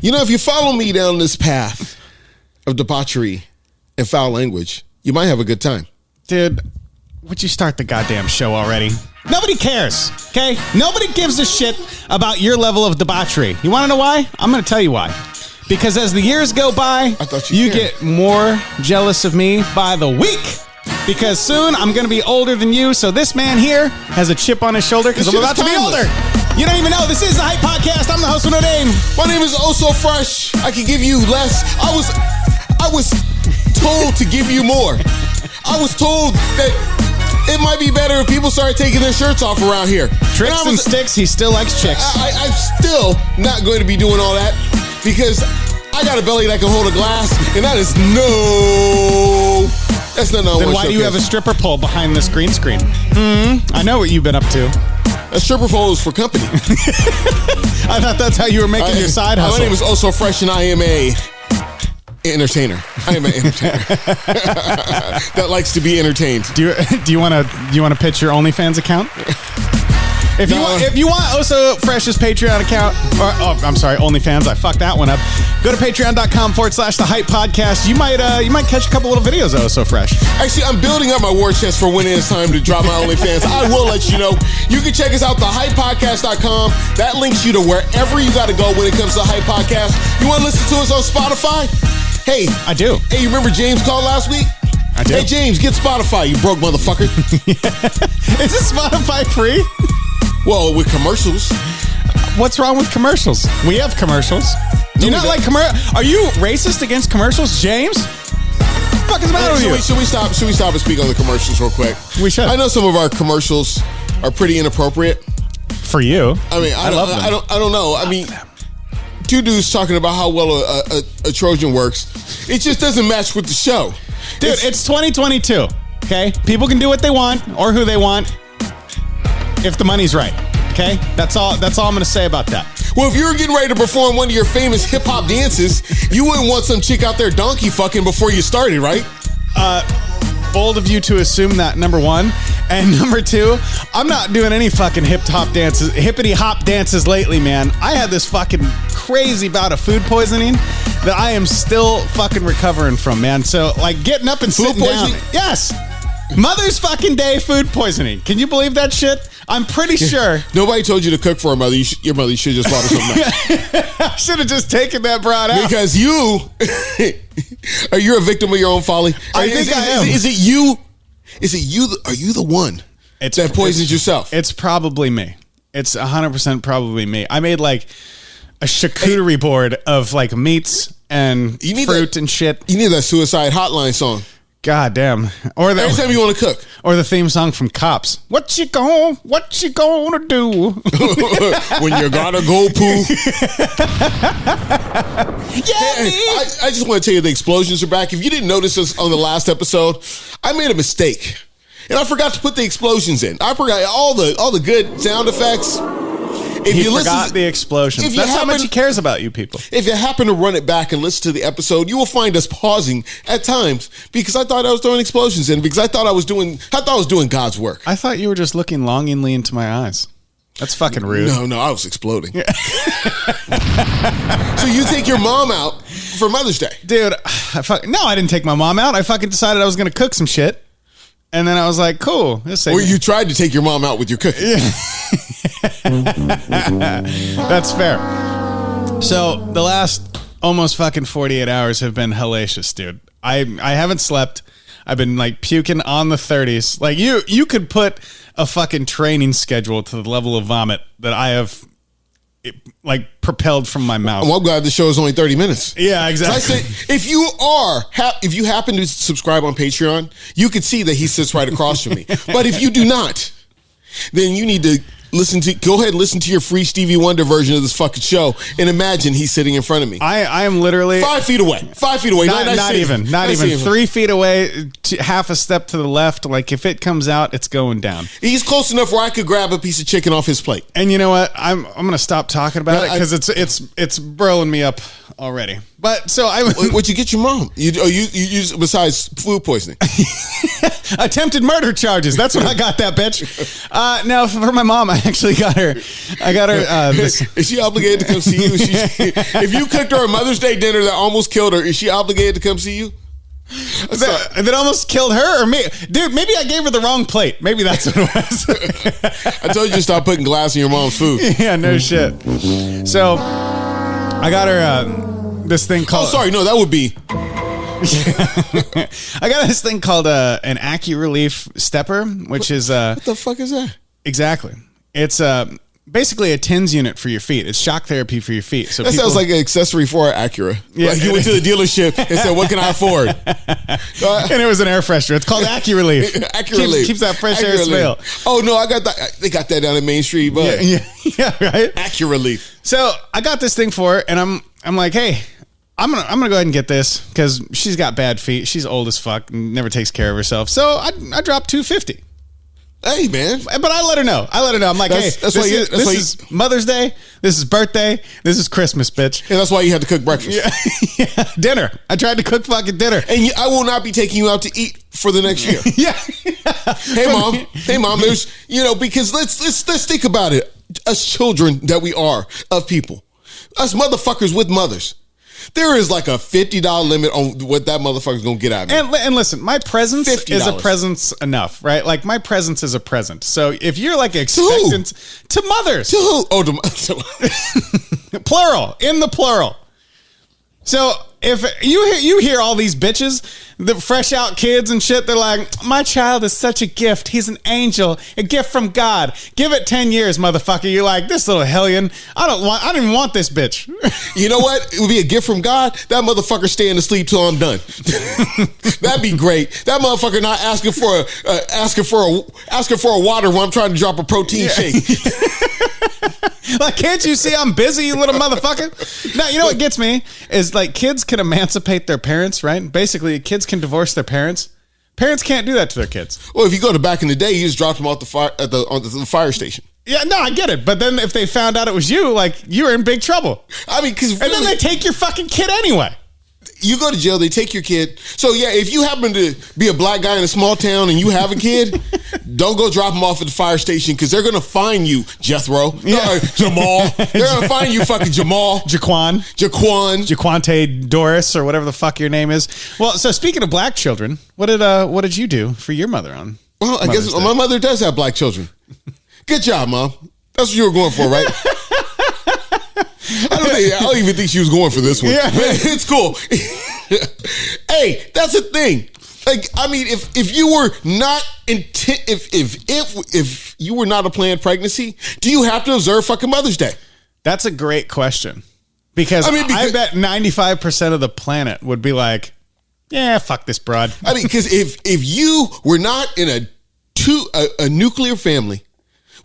You know, if you follow me down this path of debauchery and foul language, you might have a good time. Dude, would you start the goddamn show already? Nobody cares, okay? Nobody gives a shit about your level of debauchery. You want to know why? I'm going to tell you why. Because as the years go by, you get more jealous of me by the week. Because soon I'm going to be older than you, so this man here has a chip on his shoulder because I'm about to be older. You don't even know. This is the Hype Podcast. I'm the host with no name. My name is Oh So Fresh. I can give you less. I was told to give you more. I was told that it might be better if people started taking their shirts off around here. Tricks and sticks, he still likes chicks. I'm still not going to be doing all that because I got a belly that can hold a glass, and that is that's not. Then why do you have a stripper pole behind this green screen? I know what you've been up to. A stripper pole is for company. I thought that's how you were making your side hustle. My name is Oh So Fresh, and I am a entertainer. I am an entertainer that likes to be entertained. Do you want to pitch your OnlyFans account? If you want Oso Fresh's Patreon account, I'm sorry, OnlyFans, I fucked that one up. Go to patreon.com/The Hype Podcast. You might catch a couple little videos of Oso Fresh. Actually, I'm building up my war chest for when it is time to drop my OnlyFans. I will let you know. You can check us out, thehypepodcast.com. That links you to wherever you got to go when it comes to the Hype Podcast. You want to listen to us on Spotify? Hey. I do. Hey, you remember James called last week? I do. Hey, James, get Spotify, you broke motherfucker. Is it Spotify free? Well, with commercials. What's wrong with commercials? We have commercials. Do you not like commercials? Are you racist against commercials, James? What the fuck is the matter with you? Should we stop and speak on the commercials real quick? We should. I know some of our commercials are pretty inappropriate. For you. I mean, I don't know. I mean, two dudes talking about how well a Trojan works. It just doesn't match with the show. Dude, it's 2022, okay? People can do what they want or who they want if the money's right, okay? That's all I'm going to say about that. Well, if you were getting ready to perform one of your famous hip-hop dances, you wouldn't want some chick out there donkey fucking before you started, right? Bold of you to assume that, number one. And number two, I'm not doing any fucking hippity-hop dances lately, man. I had this fucking crazy bout of food poisoning that I am still fucking recovering from, man. So, like, getting up and sitting down. Yes. Mother's fucking Day food poisoning. Can you believe that shit? I'm pretty sure. Nobody told you to cook for a mother. Your mother should have just bought her something else. I should have just taken that broad out. Because are you a victim of your own folly? I think I am. Is it you? Are you the one that poisons yourself? It's probably me. It's 100% probably me. I made like a charcuterie board of like meats and fruit and shit. You need that suicide hotline song. God damn. Or every time you want to cook. Or the theme song from Cops. What you gonna do? When you gotta go poo. I just want to tell you the explosions are back. If you didn't notice this on the last episode, I made a mistake. And I forgot to put the explosions in. I forgot all the good sound effects. He forgot the explosions. That's how much he cares about you people. If you happen to run it back and listen to the episode, you will find us pausing at times because I thought I was throwing explosions in because I thought I was doing God's work. I thought you were just looking longingly into my eyes. That's fucking rude. No, I was exploding. So you take your mom out for Mother's Day. Dude, I didn't take my mom out. I fucking decided I was going to cook some shit. And then I was like, cool. Or you tried to take your mom out with your cooking. Yeah. That's fair. So the last almost fucking 48 hours have been hellacious, dude. I haven't slept. I've been like puking on the 30s. Like you could put a fucking training schedule to the level of vomit that I have like propelled from my mouth. Well, I'm glad the show is only 30 minutes. Yeah, exactly. So I say, if you happen to subscribe on Patreon, you can see that he sits right across from me. But if you do not, then you need to go ahead and listen to your free Stevie Wonder version of this fucking show and imagine he's sitting in front of me. I am literally 5 feet away. 5 feet away. Not even 3 feet away, half a step to the left. Like if it comes out, it's going down. He's close enough where I could grab a piece of chicken off his plate. And you know what? I'm going to stop talking about it because it's burling me up already. But so I What'd you get your mom? You besides food poisoning? attempted murder charges. That's what I got that bitch. No, for my mom, I actually got her. This. Is she obligated to come see you? If you cooked her a Mother's Day dinner that almost killed her, is she obligated to come see you? That almost killed her or me. Dude, maybe I gave her the wrong plate. Maybe that's what it was. I told you to stop putting glass in your mom's food. Yeah, no shit. So I got her this thing called... Oh, sorry. No, that would be... I got this thing called an AccuRelief stepper, which is... what the fuck is that? Exactly. It's basically a TINS unit for your feet. It's shock therapy for your feet. So that sounds like an accessory for an Acura. Yeah, like you went to the dealership and said, "What can I afford?" And it was an air freshener. It's called AccuRelief. AccuRelief keeps that fresh air smell. Oh no, I got that. They got that down in Main Street, but yeah, right. AccuRelief. So I got this thing for her, and I'm like, hey, I'm gonna go ahead and get this because she's got bad feet. She's old as fuck and never takes care of herself. So I dropped $250. Hey, man. But I let her know. I'm like, this is Mother's Day. This is birthday. This is Christmas, bitch. And that's why you had to cook breakfast. Yeah. Dinner. I tried to cook fucking dinner. And I will not be taking you out to eat for the next year. Yeah. Hey, mom. There's, because let's think about it. Us children that we are of people. Us motherfuckers with mothers. There is like a $50 limit on what that motherfucker's gonna get out of me. And listen, my presence $50. is a presence enough, right? Like my presence is a present. So if you're like expectant to mothers, to who? Oh, plural, in the plural. So if you hear all these bitches, the fresh out kids and shit, they're like, my child is such a gift. He's an angel, a gift from God. Give it 10 years, motherfucker. You're like, this little hellion. I don't even want this bitch. You know what? It would be a gift from God. That motherfucker staying asleep till I'm done. That'd be great. That motherfucker not asking for a water when I'm trying to drop a protein shake. Like, can't you see I'm busy, you little motherfucker? Now, you know what gets me is like kids can emancipate their parents, right? Basically, kids can divorce their parents. Parents can't do that to their kids. Well, if you go to back in the day, you just dropped them off on the fire station. Yeah, no, I get it. But then if they found out it was you, like, you were in big trouble. I mean, because and then they take your fucking kid anyway. You go to jail, they take your kid. So, yeah, if you happen to be a black guy in a small town and you have a kid, don't go drop him off at the fire station because they're going to find you, Jethro. Yeah. Jamal. They're going to find you, fucking Jamal. Jaquante Doris or whatever the fuck your name is. Well, so speaking of black children, what did you do for your mother on? Well, I guess my mother does have black children. Good job, Mom. That's what you were going for, right? I don't even think she was going for this one. Yeah. It's cool. Hey, that's the thing. Like, I mean, if you were not if you were not a planned pregnancy, do you have to observe fucking Mother's Day? That's a great question. Because I bet 95% of the planet would be like, yeah, fuck this broad. I mean, because if you were not in a nuclear family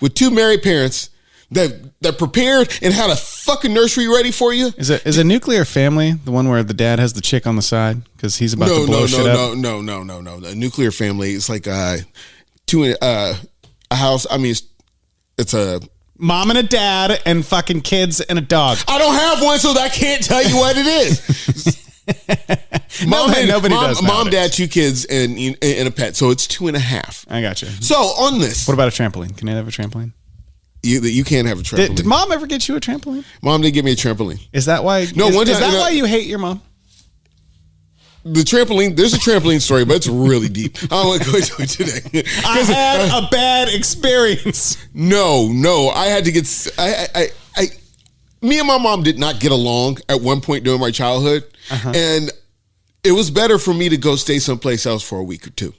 with two married parents that prepared and had a fucking nursery ready for you. Is a nuclear family the one where the dad has the chick on the side because he's about to blow shit up? No. A nuclear family is like a house. I mean, it's a mom and a dad and fucking kids and a dog. I don't have one, so I can't tell you what it is. Nobody does. Mom, dad, two kids, and a pet. So it's 2.5. I got you. So on this, what about a trampoline? Can I have a trampoline? You can't have a trampoline. Did Mom ever get you a trampoline? Mom didn't get me a trampoline. Is that why? No, is that why you hate your mom? The trampoline. There's a trampoline story, but it's really deep. I don't want to go into it today. I had a bad experience. No. I had to get. Me and my mom did not get along at one point during my childhood, and it was better for me to go stay someplace else for a week or two.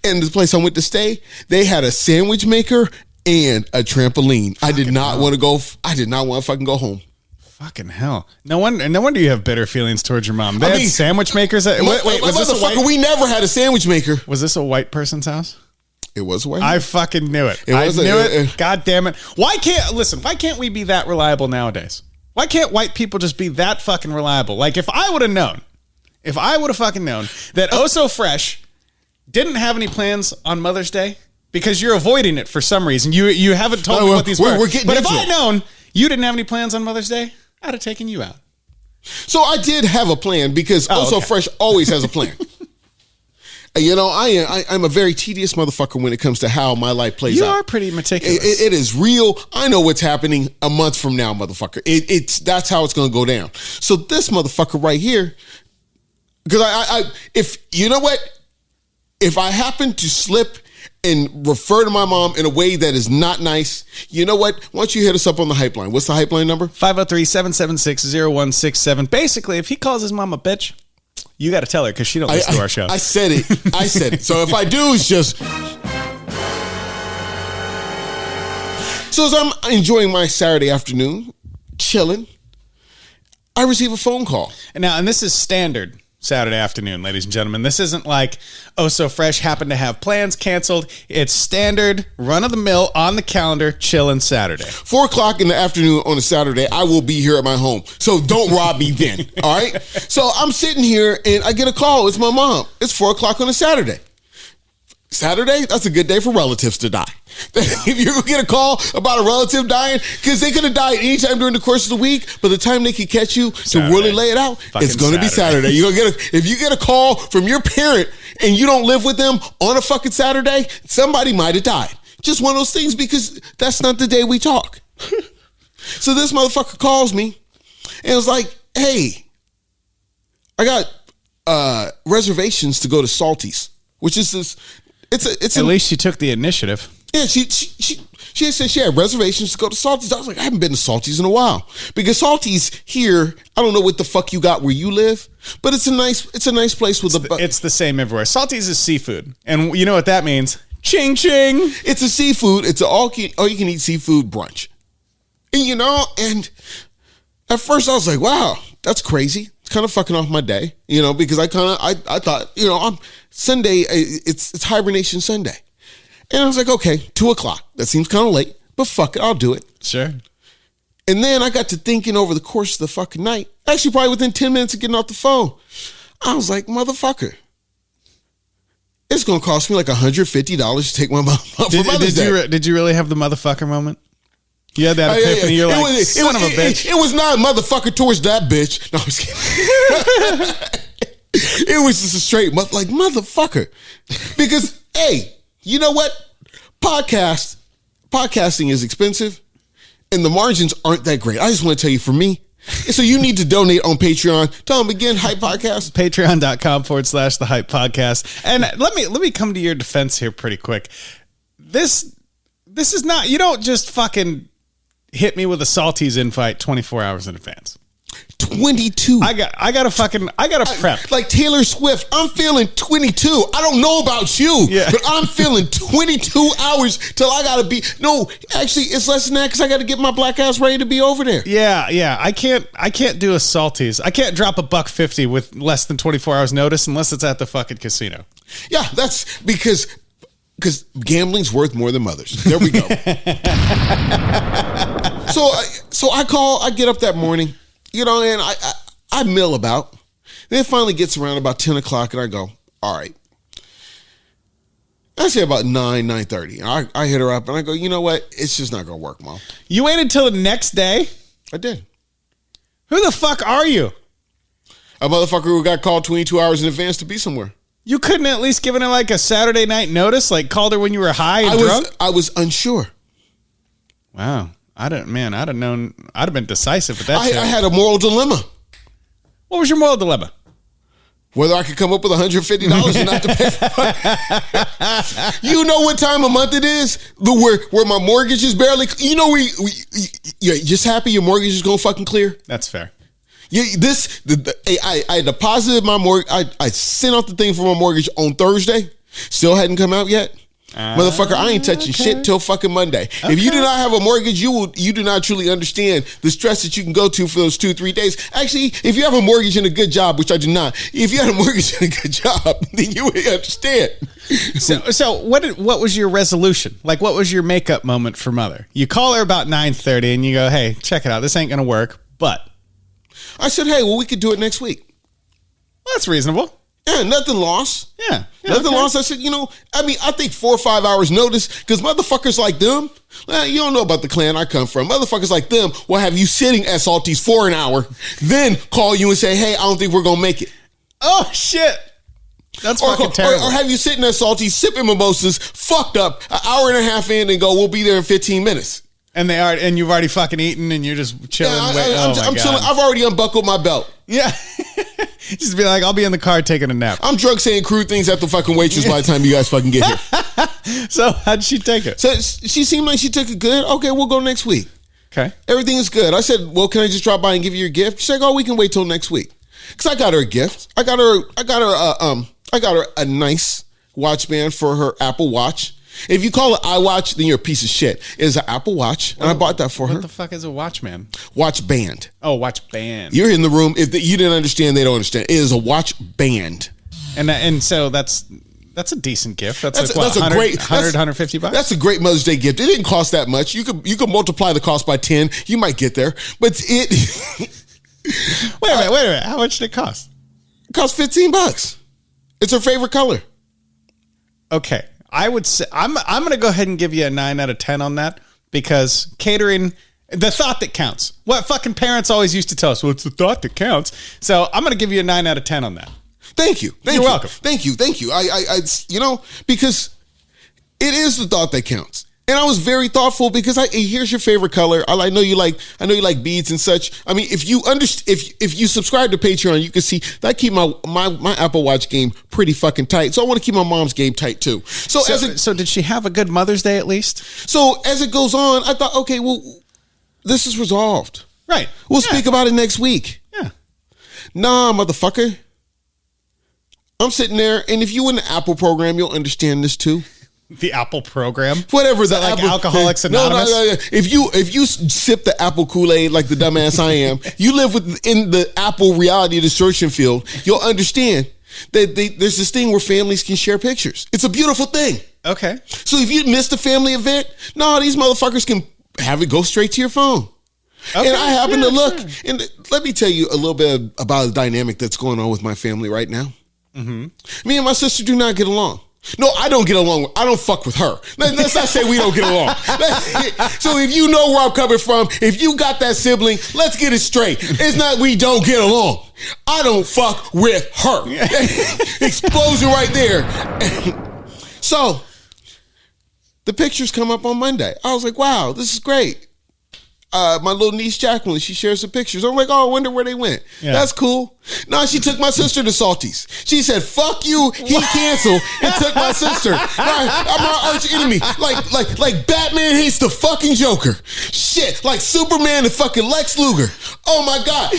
And the place I went to stay, they had a sandwich maker and a trampoline. I did not want to fucking go home. Fucking hell! No wonder you have bitter feelings towards your mom. They had sandwich makers. Wait, was this a white? We never had a sandwich maker. Was this a white person's house? It was a white. I fucking knew it. I knew it. God damn it! Why can't we be that reliable nowadays? Why can't white people just be that fucking reliable? Like if I would have fucking known that Oh So Fresh didn't have any plans on Mother's Day. Because you're avoiding it for some reason. You haven't told me what these were. But if I'd known you didn't have any plans on Mother's Day, I'd have taken you out. So I did have a plan because Also okay. Fresh always has a plan. You know, I'm a very tedious motherfucker when it comes to how my life plays out. You are pretty meticulous. It is real. I know what's happening a month from now, motherfucker. That's how it's going to go down. So this motherfucker right here, because if you know what, if I happen to slip and refer to my mom in a way that is not nice, you know what? Why don't you hit us up on the hype line? What's the hype line number? 503-776-0167. Basically, if he calls his mom a bitch, you got to tell her because she don't listen to our show. I said it. So if I do, it's just... So as I'm enjoying my Saturday afternoon, chilling, I receive a phone call. And this is standard Saturday afternoon, ladies and gentlemen. This isn't like, Oh So Fresh happened to have plans canceled. It's standard, run-of-the-mill, on the calendar, chilling Saturday. 4 o'clock in the afternoon on a Saturday, I will be here at my home. So don't rob me then, all right? So I'm sitting here, and I get a call. It's my mom. It's 4 o'clock on a Saturday. Saturday, that's a good day for relatives to die. If you're going to get a call about a relative dying, because they could have died anytime during the course of the week, but the time they can catch you Saturday. to really lay it out, it's going to be Saturday. You're gonna if you get a call from your parent and you don't live with them on a fucking Saturday, somebody might have died. Just one of those things, because that's not the day we talk. So this motherfucker calls me and was like, hey, I got reservations to go to Salty's, which is this... At least she took the initiative. Yeah, she said she had reservations to go to Salty's. I was like, I haven't been to Salty's in a while, because Salty's here, I don't know what the fuck you got where you live, but it's a nice place with it's the same everywhere. Salty's is seafood, and you know what that means? Ching ching. It's a seafood. It's an all you can eat seafood brunch, and and at first I was like, wow, that's crazy. It's kind of fucking off my day, because I thought, I'm Sunday, it's hibernation Sunday. And I was like, okay, 2 o'clock. That seems kind of late, but fuck it, I'll do it. Sure. And then I got to thinking over the course of the fucking night, actually probably within 10 minutes of getting off the phone, I was like, motherfucker, it's going to cost me like $150 to take my mom out for Mother's Day. Did you really have the motherfucker moment? You had that epiphany. You're like, son of a bitch. It was not a motherfucker towards that bitch. No, I was kidding. It was just a straight motherfucker. Because, hey, you know what? Podcasting is expensive, and the margins aren't that great. I just want to tell you, for me, so you need to donate on Patreon. Tell them again, Hype Podcast. Patreon.com/The Hype Podcast. And let me come to your defense here pretty quick. This is not, you don't just fucking hit me with a Salty's invite 24 hours in advance. 22. I gotta prep. Like Taylor Swift, I'm feeling 22. I don't know about you, but I'm feeling 22 hours till I gotta be. No, actually, it's less than that, because I gotta get my black ass ready to be over there. Yeah. I can't do a Salty's. I can't drop $150 with less than 24 hours notice unless it's at the fucking casino. Yeah, that's because gambling's worth more than mothers. There we go. So I get up that morning, and I mill about. Then it finally gets around about 10 o'clock, and I go, all right. I say about 9:30. I hit her up, and I go, you know what? It's just not going to work, Mom. You waited till the next day? I did. Who the fuck are you? A motherfucker who got called 22 hours in advance to be somewhere. You couldn't at least given her like a Saturday night notice, like called her when you were high and drunk? I was unsure. Wow. I'd have known. I'd have been decisive with that shit. I had a moral dilemma. What was your moral dilemma? Whether I could come up with $150 and not to pay for it. You know what time of month it is? Where my mortgage is barely. You're just happy your mortgage is going to fucking clear? That's fair. Yeah, I deposited my mortgage. I sent out the thing for my mortgage on Thursday. Still hadn't come out yet. Motherfucker, I ain't touching shit till fucking Monday. Okay. If you do not have a mortgage, you do not truly understand the stress that you can go to for those 2-3 days. Actually, if you have a mortgage and a good job, which I do not, if you had a mortgage and a good job, then you would understand. So what was your resolution? Like, what was your makeup moment for Mother? You call her about 9:30 and you go, hey, check it out. This ain't going to work, but. I said, hey, well, we could do it next week. Well, that's reasonable. Yeah, nothing lost. Yeah. Nothing lost. I said, I think 4 or 5 hours notice, because motherfuckers like them, you don't know about the clan I come from. Motherfuckers like them will have you sitting at Salty's for an hour, then call you and say, hey, I don't think we're going to make it. Oh, shit. That's fucking terrible. Or have you sitting at Salty's sipping mimosas, fucked up, an hour and a half in, and go, we'll be there in 15 minutes. And you've already fucking eaten, and you're just chilling. I'm chilling. I've already unbuckled my belt. Yeah. Just be like, I'll be in the car taking a nap. I'm drunk saying crude things at the fucking waitress by the time you guys fucking get here. So how'd she take it? So she seemed like she took it good. Okay, we'll go next week. Okay. Everything is good. I said, well, can I just drop by and give you your gift? She's like, oh, we can wait till next week. Because I got her a gift. I got her a nice watch band for her Apple Watch. If you call it iWatch, then you're a piece of shit. It's an Apple Watch, and I bought that for her. What the fuck is a watch, man? Watch band. Oh, watch band. You're in the room. If you didn't understand, they don't understand. It is a watch band. And so that's a decent gift. That's a great $150. That's a great Mother's Day gift. It didn't cost that much. You could multiply the cost by 10. You might get there, but it. Wait a minute. How much did it cost? It cost $15. It's her favorite color. Okay. I would say I'm going to go ahead and give you a 9 out of 10 on that, because catering, the thought that counts. What fucking parents always used to tell us, well, it's the thought that counts. So I'm going to give you a 9 out of 10 on that. Thank you. You're welcome. Thank you. I because it is the thought that counts. And I was very thoughtful, because here's your favorite color. I know you like beads and such. I mean, if you subscribe to Patreon, you can see that I keep my Apple Watch game pretty fucking tight. So I want to keep my mom's game tight too. So did she have a good Mother's Day at least? So as it goes on, I thought, okay, well, this is resolved. Right. We'll speak about it next week. Yeah. Nah, motherfucker. I'm sitting there, and if you in the Apple program, you'll understand this too. The Apple program, whatever. The Apple, Alcoholics Anonymous. No. If you sip the Apple Kool-Aid like the dumbass I am, you live within the Apple reality distortion field. You'll understand that there's this thing where families can share pictures. It's a beautiful thing. Okay. So if you missed a family event, these motherfuckers can have it go straight to your phone. Okay. And I happen to look, and let me tell you a little bit about the dynamic that's going on with my family right now. Mm-hmm. Me and my sister do not get along. No, I don't get along. I don't fuck with her. Let's not say we don't get along. So if you know where I'm coming from, if you got that sibling, let's get it straight. It's not we don't get along. I don't fuck with her. Explosion right there. So the pictures come up on Monday. I was like, wow, this is great. My little niece Jacqueline, she shares some pictures. I'm like, oh, I wonder where they went. Yeah. That's cool. No, she took my sister to Salty's. She said, fuck you, he canceled, and took my sister. I'm our arch enemy. Like Batman hates the fucking Joker. Shit, like Superman and fucking Lex Luger. Oh my God.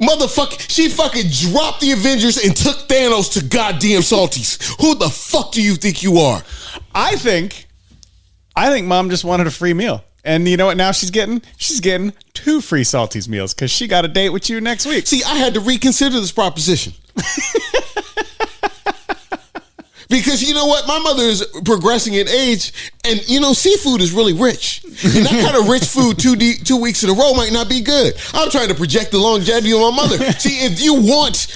Motherfucker, she fucking dropped the Avengers and took Thanos to goddamn Salty's. Who the fuck do you think you are? I think Mom just wanted a free meal. And you know what now she's getting? She's getting 2 free Salty's meals, because she got a date with you next week. See, I had to reconsider this proposition. Because you know what? My mother is progressing in age, and seafood is really rich. And that kind of rich food 2 weeks in a row might not be good. I'm trying to project the longevity of my mother. See, if you want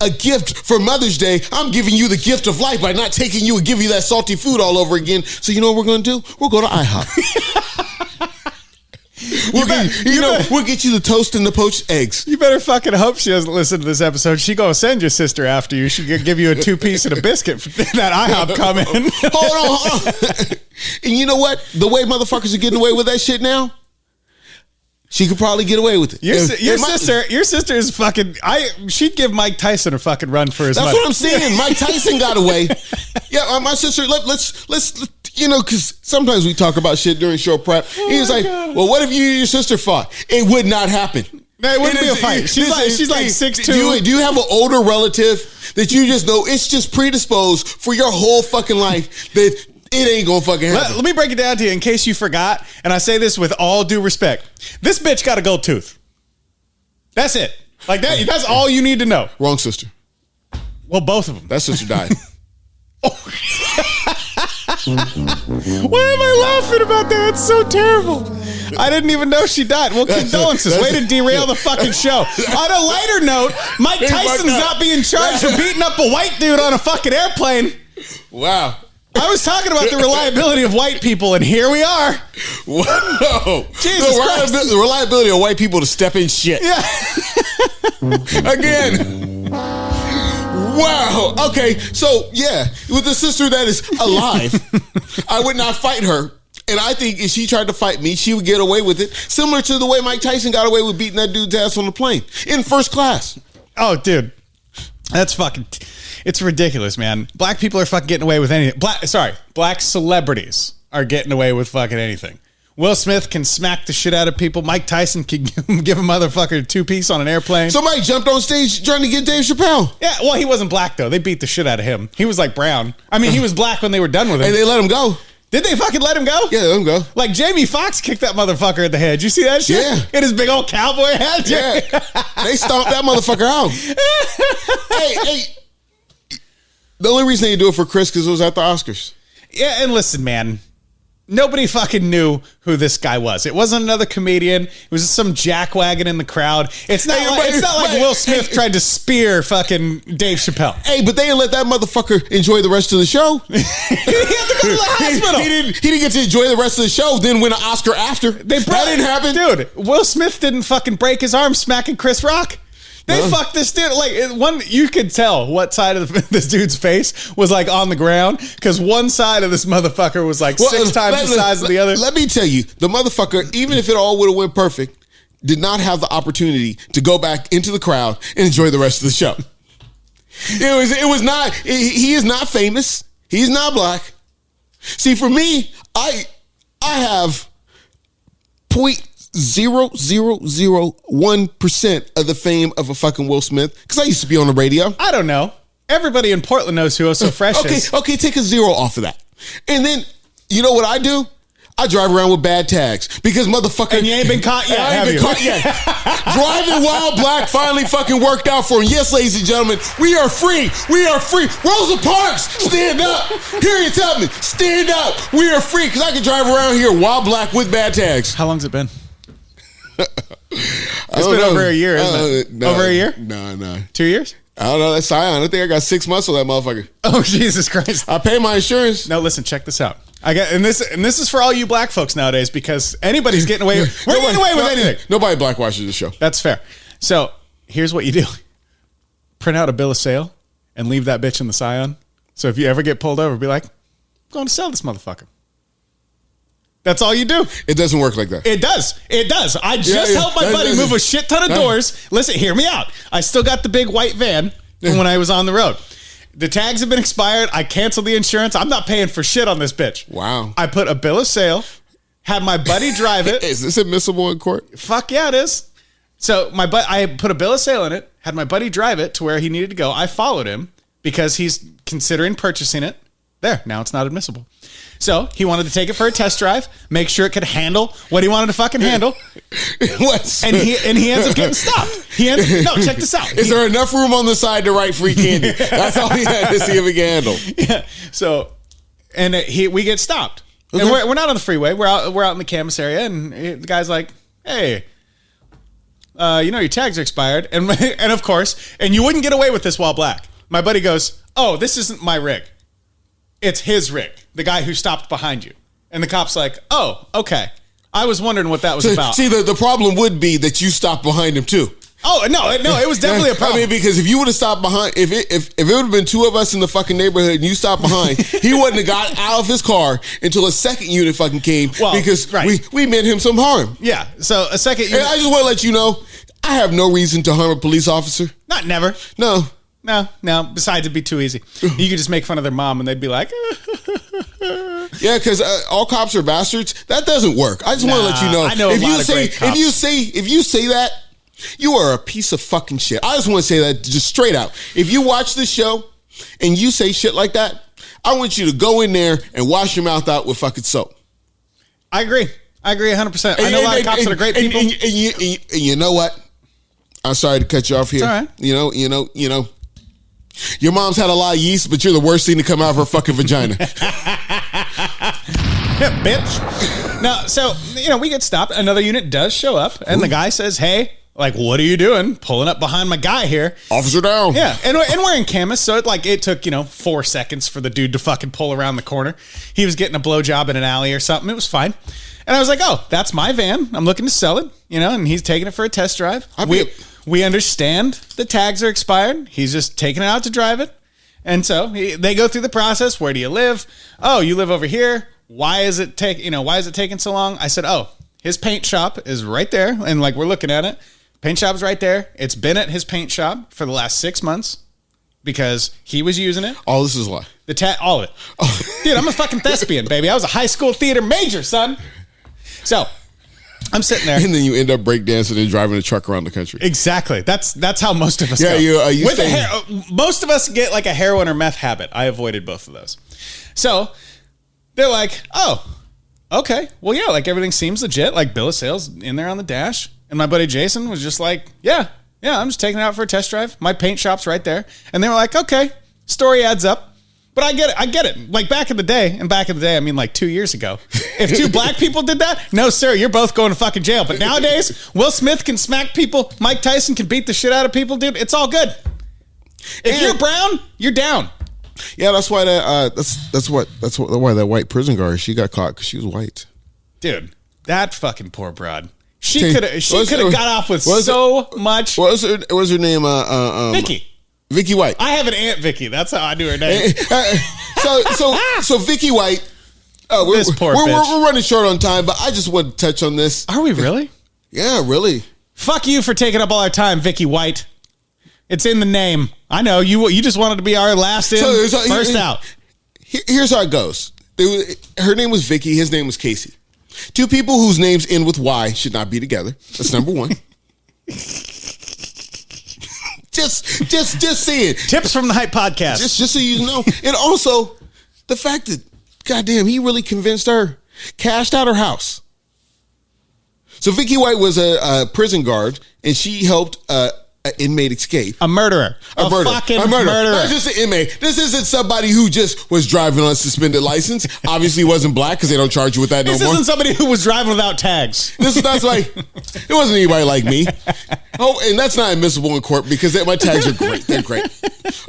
a gift for Mother's Day, I'm giving you the gift of life by not taking you and giving you that salty food all over again. So you know what we're going to do? We'll go to IHOP. We'll get you the toast and the poached eggs. You better fucking hope she doesn't listen to this episode. She gonna send your sister after you. She could give you a 2-piece and a biscuit for that IHOP coming. Hold on. And you know what? The way motherfuckers are getting away with that shit now, she could probably get away with it. Your sister is fucking. She'd give Mike Tyson a fucking run for his money. That's what I'm saying. Mike Tyson got away. Yeah, my sister. Let's because sometimes we talk about shit during show prep. He was like, God. Well, what if you and your sister fought? It would not happen. No, it wouldn't be a fight. She's like 6'2". Do you have an older relative that you just know it's just predisposed for your whole fucking life that it ain't gonna fucking happen? Let me break it down to you in case you forgot, and I say this with all due respect. This bitch got a gold tooth. That's it. Like that. That's all you need to know. Wrong sister. Well, both of them. That sister died. Why am I laughing about that? It's so terrible. I didn't even know she died. Well, condolences. Way to derail the fucking show. On a lighter note, Mike Tyson's not being charged for beating up a white dude on a fucking airplane. Wow. I was talking about the reliability of white people, and here we are. Whoa. Jesus Christ. The reliability of white people to step in shit. Yeah. Again. Wow. Okay. So, yeah, with the sister that is alive, I would not fight her. And I think if she tried to fight me, she would get away with it. Similar to the way Mike Tyson got away with beating that dude's ass on the plane in first class. Oh, dude. That's fucking... It's ridiculous, man. Black people are fucking getting away with anything. Black celebrities are getting away with fucking anything. Will Smith can smack the shit out of people. Mike Tyson can give a motherfucker a 2-piece on an airplane. Somebody jumped on stage trying to get Dave Chappelle. Yeah, well, he wasn't black, though. They beat the shit out of him. He was like brown. I mean, he was black when they were done with him. And they let him go. Did they fucking let him go? Yeah, let him go. Like Jamie Foxx kicked that motherfucker in the head. You see that shit? Yeah. In his big old cowboy hat? Yeah. They stomped that motherfucker out. Hey. The only reason they do it for Chris because it was at the Oscars. Yeah, and listen, man. Nobody fucking knew who this guy was. It wasn't another comedian. It was just some jackwagon in the crowd. It's not like Will Smith tried to spear fucking Dave Chappelle. Hey, but they didn't let that motherfucker enjoy the rest of the show. He had to go to the hospital. He didn't get to enjoy the rest of the show, then win an Oscar after. That didn't happen. Dude, Will Smith didn't fucking break his arm smacking Chris Rock. They fucked this dude. Like, you could tell what side of this dude's face was like on the ground because one side of this motherfucker was like 6 times the size of the other. Let me tell you, the motherfucker, even if it all would have went perfect, did not have the opportunity to go back into the crowd and enjoy the rest of the show. It was not. He is not famous. He's not black. See, for me, I have 0.0001% of the fame of a fucking Will Smith because I used to be on the radio. I don't know. Everybody in Portland knows who Oh So Fresh is. Okay, take a 0 off of that. And then, you know what I do? I drive around with bad tags because motherfucker. And you ain't been caught yet, I ain't been caught yet. Driving while black finally fucking worked out for him. Yes, ladies and gentlemen, we are free. We are free. Rosa Parks, stand up. Harriet Tubman, stand up. We are free because I can drive around here while black with bad tags. How long's it been? It's been over a year, isn't it? Over a year? No. 2 years? I don't know. That's Scion. I think I got 6 months with that motherfucker. Oh, Jesus Christ. I pay my insurance. No, listen, check this out. And this is for all you black folks nowadays because anybody's getting away. We're getting away with anything. Nobody black watches the show. That's fair. So here's what you do: print out a bill of sale and leave that bitch in the Scion. So if you ever get pulled over, be like, "I'm going to sell this motherfucker." That's all you do. It doesn't work like that. It does. I just helped my buddy move a shit ton of doors. Listen, hear me out. I still got the big white van from when I was on the road. The tags have been expired. I canceled the insurance. I'm not paying for shit on this bitch. Wow. I put a bill of sale, had my buddy drive it. Is this admissible in court? Fuck yeah, it is. So I put a bill of sale in it, had my buddy drive it to where he needed to go. I followed him because he's considering purchasing it. There, now it's not admissible. So he wanted to take it for a test drive, make sure it could handle what he wanted to fucking handle. And he ends up getting stopped. No, check this out. Is there enough room on the side to write free candy? That's all he had to see if he can handle. Yeah. So, and we get stopped. Okay. And we're not on the freeway. We're out in the campus area, and the guy's like, "Hey, your tags are expired." And of course, and you wouldn't get away with this while black. My buddy goes, "Oh, this isn't my rig. It's his rig, the guy who stopped behind you." And the cop's like, "Oh, okay. I was wondering what that was about." See, the problem would be that you stopped behind him too. Oh, no, it was definitely a problem. I mean, because if you would have stopped behind, if it would have been 2 of us in the fucking neighborhood and you stopped behind, he wouldn't have got out of his car until a second unit fucking came because we meant him some harm. Yeah, so a second unit. And I just want to let you know, I have no reason to harm a police officer. Not never. No. Besides, it'd be too easy. You could just make fun of their mom and they'd be like, yeah, because all cops are bastards. That doesn't work. I just want to let you know. I know if you say that, you are a piece of fucking shit. I just want to say that just straight out. If you watch this show and you say shit like that, I want you to go in there and wash your mouth out with fucking soap. I agree 100%. I know a lot of cops that are great people. And you know what? I'm sorry to cut you off here. It's all right. You know. Your mom's had a lot of yeast, but you're the worst thing to come out of her fucking vagina. Bitch. No, so, we get stopped. Another unit does show up, and the guy says, hey, like, what are you doing? Pulling up behind my guy here. Officer down. Yeah, and we're in Camas, so it took, 4 seconds for the dude to fucking pull around the corner. He was getting a blowjob in an alley or something. It was fine. And I was like, oh, that's my van. I'm looking to sell it, and he's taking it for a test drive. We understand the tags are expired. He's just taking it out to drive it. And so they go through the process. Where do you live? Oh, you live over here. Why is it taking so long? I said, oh, his paint shop is right there. And we're looking at it. Paint shop's right there. It's been at his paint shop for the last 6 months because he was using it. All this is a lie. All of it. Oh. Dude, I'm a fucking thespian, baby. I was a high school theater major, son. So I'm sitting there. And then you end up breakdancing and driving a truck around the country. Exactly. That's how most of us go. Most of us get like a heroin or meth habit. I avoided both of those. So they're like, oh, okay. Well, yeah, everything seems legit. Bill of sales in there on the dash. And my buddy Jason was just like, yeah, I'm just taking it out for a test drive. My paint shop's right there. And they were like, okay, story adds up. But I get it. Back in the day, I mean 2 years ago, if 2 black people did that, no, sir, you're both going to fucking jail. But nowadays, Will Smith can smack people. Mike Tyson can beat the shit out of people, dude. It's all good. If you're brown, you're down. Yeah, that's why why that white prison guard, she got caught because she was white. Dude, that fucking poor broad. She could have got off with so much. What was her name? Vicky White. I have an Aunt Vicky. That's how I do her name. So Vicky White. This poor bitch. We're running short on time, but I just want to touch on this. Are we really? Yeah, really. Fuck you for taking up all our time, Vicky White. It's in the name. I know you just wanted to be our last in, first out. Here's how it goes. Her name was Vicky. His name was Casey. 2 people whose names end with Y should not be together. That's number 1. Just saying. Tips from the Hype Podcast. Just so you know. And also, the fact that, goddamn, he really convinced her, cashed out her house. So Vicky White was a prison guard, and she helped an inmate escape. A murderer. A fucking murderer. Not just an inmate. This isn't somebody who just was driving on a suspended license. Obviously wasn't black because they don't charge you with that no more. This isn't somebody who was driving without tags. That's like, it wasn't anybody like me. Oh, and that's not admissible in court because my tags are great. They're great.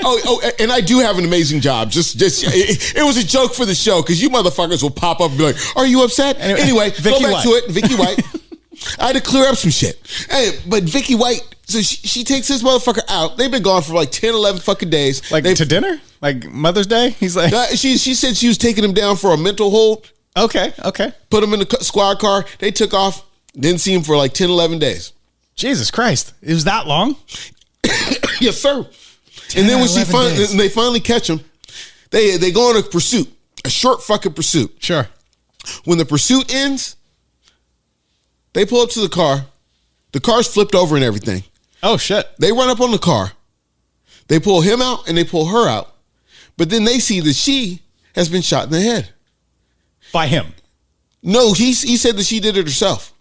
Oh, and I do have an amazing job. It was a joke for the show because you motherfuckers will pop up and be like, are you upset? Anyway, go back to it. Vicky White. I had to clear up some shit. Hey, but Vicky White, so she takes this motherfucker out. They've been gone for 10, 11 fucking days. To dinner? Mother's Day? He's like... She said she was taking him down for a mental hold. Okay. Put him in the squad car. They took off. Didn't see him for 10, 11 days. Jesus Christ. It was that long? Yes, sir. And then when they finally catch him, they go on a pursuit. A short fucking pursuit. Sure. When the pursuit ends, they pull up to the car. The car's flipped over and everything. Oh, shit. They run up on the car. They pull him out and they pull her out. But then they see that she has been shot in the head. By him? No, he said that she did it herself.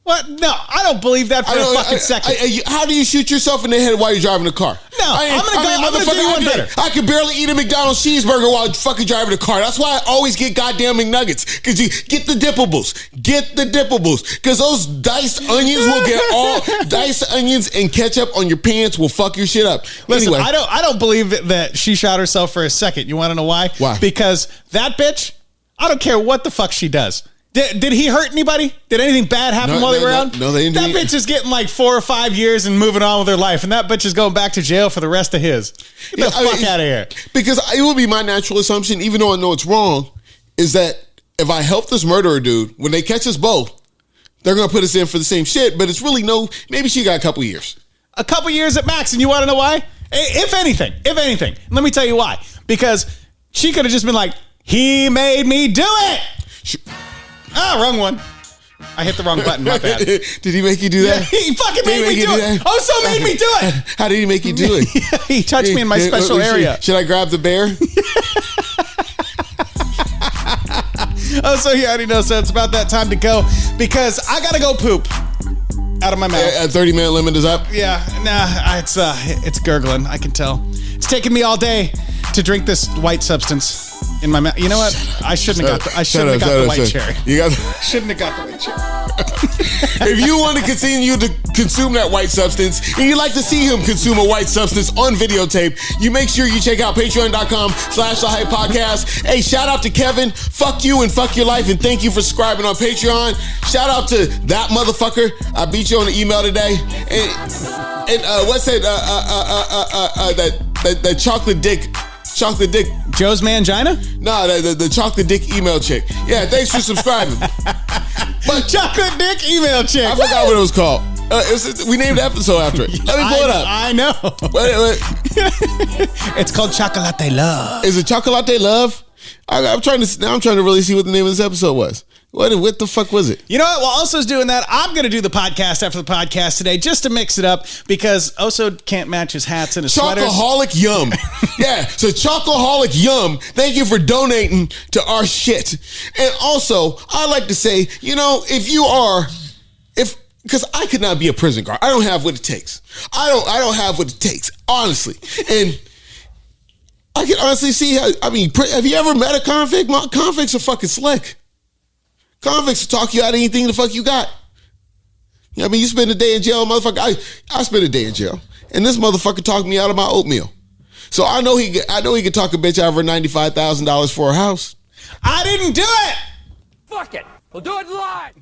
What? No, I don't believe that for a fucking second. How do you shoot yourself in the head while you're driving a car? No, I'm gonna do you one better. I could barely eat a McDonald's cheeseburger while fucking driving a car. That's why I always get goddamn McNuggets. Because you get the dippables. Because those diced onions will get all diced onions and ketchup on your pants will fuck your shit up. Listen, anyway. I don't believe that she shot herself for a second. You want to know why? Why? Because that bitch, I don't care what the fuck she does. Did he hurt anybody? Did anything bad happen while they were around? No, they didn't. That bitch is getting 4 or 5 years and moving on with her life, and that bitch is going back to jail for the rest of his. Get the fuck out of here. Because it would be my natural assumption, even though I know it's wrong, is that if I help this murderer dude, when they catch us both, they're going to put us in for the same shit, but it's really maybe she got a couple years. A couple years at max, and you want to know why? If anything, let me tell you why. Because she could have just been like, he made me do it. Wrong one. I hit the wrong button. My bad. Did he make you do that? Yeah, he fucking made me do it. Also made me do it. How did he make you do it? He touched me in my special area. Should I grab the bear? So he already knows. So it's about that time to go because I gotta go poop out of my mouth. A 30-minute limit is up? Yeah. Nah, it's gurgling. I can tell. It's taken me all day to drink this white substance. in my mouth. You know what? I shouldn't have got the white cherry. You got. Shouldn't have got the white cherry. If you want to continue to consume that white substance and you'd like to see him consume a white substance on videotape, you make sure you check out patreon.com/The Hype Podcast. Hey, shout out to Kevin. Fuck you and fuck your life, and thank you for subscribing on Patreon. Shout out to that motherfucker. I beat you on the email today. And what's that? That chocolate dick. Chocolate dick. Joe's Mangina? No, the chocolate dick email chick. Yeah, thanks for subscribing. But chocolate dick email chick. I forgot what it was called. We named the episode after it. Let me pull it up. I know. Wait. It's called Chocolate Love. Is it Chocolate Love? I'm trying to really see what the name of this episode was. What the fuck was it? You know what? While Oso's doing that, I'm going to do the podcast after the podcast today just to mix it up because Oso can't match his hats and his sweaters. Chocoholic Yum. Yeah, so Chocoholic Yum, thank you for donating to our shit. And also, I like to say, because I could not be a prison guard. I don't have what it takes. I don't have what it takes, honestly. And I can honestly see have you ever met a convict? Convicts are fucking slick. Convicts will talk you out of anything the fuck you got. You spend a day in jail, motherfucker. I spent a day in jail, and this motherfucker talked me out of my oatmeal. So I know he could talk a bitch out of her $95,000 for a house. I didn't do it. Fuck it. We'll do it live.